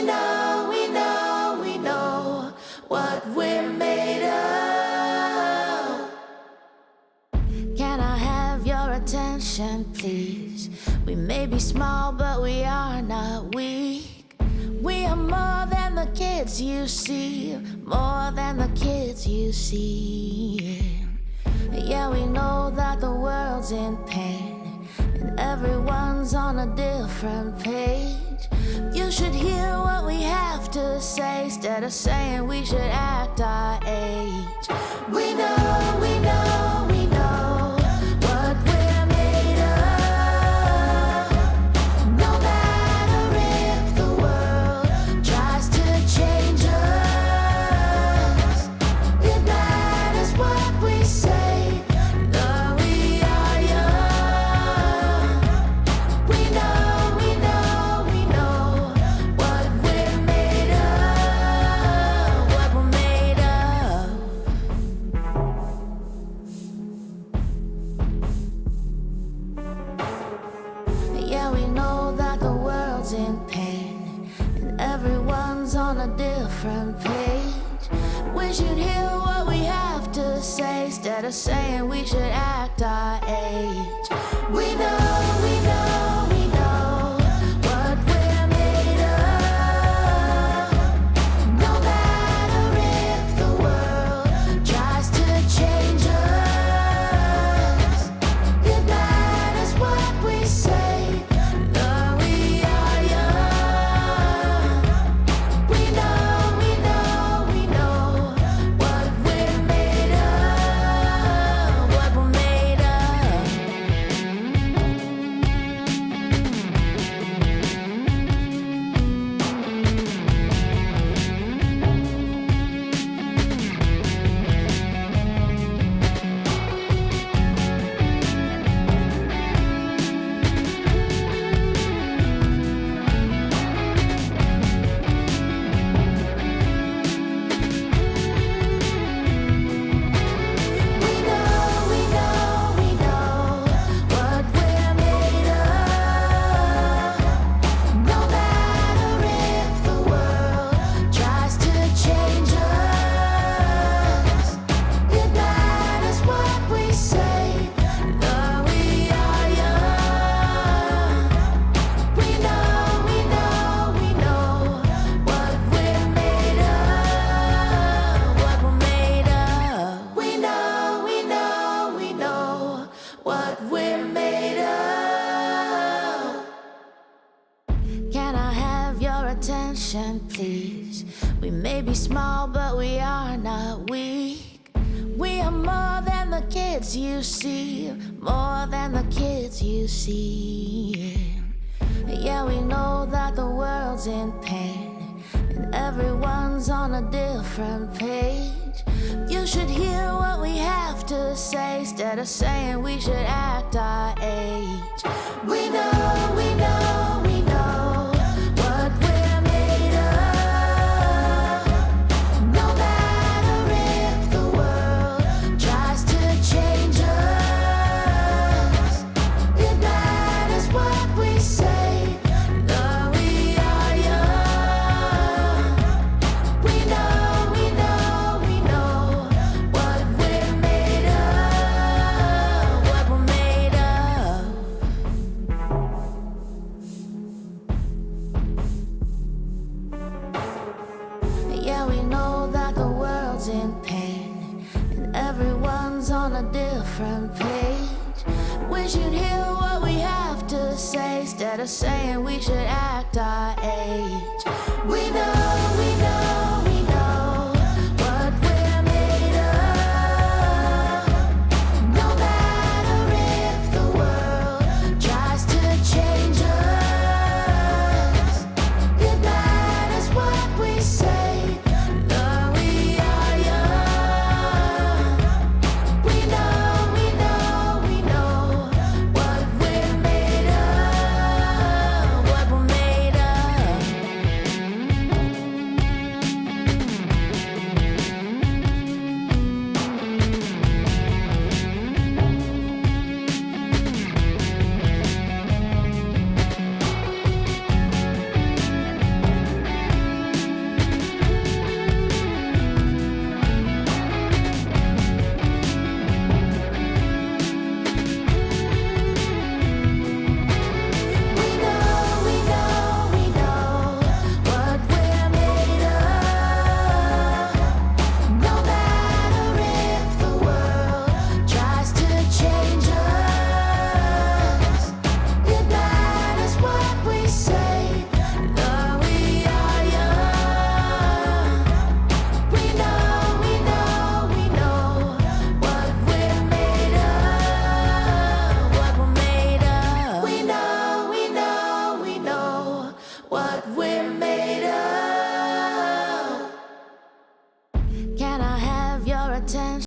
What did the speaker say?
we know what we're made of. Can I have your attention, please? We may be small, but we are not weak. We are more than the kids you see, more than the kids you see. Yeah, we know that the world's in pain, and everyone's on a different page. You should hear what we have to say, instead of saying we should act our age. We know, we know, we know what we're made of. No matter if the world tries to change us, it matters what we say, though we are young. We know, we know, we know what we're made of, what we're made of. Yeah, we know that the world's in pain, and everyone's on a different page. We should hear what we have to say, instead of saying we should act our age. We know, we know, we know what we're made of. No matter if the world tries to change us, it matters what we say, though we are young. We know, we know, we know what we're made of, what we're made of. We know, we know, we know what we're made of. No matter if the world tries to change us, it matters what we say, though we are young. We know, we know, we know what we're made of, what we're made of. We know, we know, we know what we're made of. Can I have your attention, please? We may be small, but we are not weak. We are more than the kids you see, more than the kids you see. Yeah, we know that the world's in pain, and everyone's on a different page. You should hear what we have to say, instead of saying we should act our age. We know, we know, we know what we're made of. No matter if the world tries to change us, it matters what we say, though we are young. We know, we know, we know what we're made of, what we're made of. Yeah, we know that the world's in pain, and everyone's on a different page. We should hear what we have to say, instead of saying we should act our age. We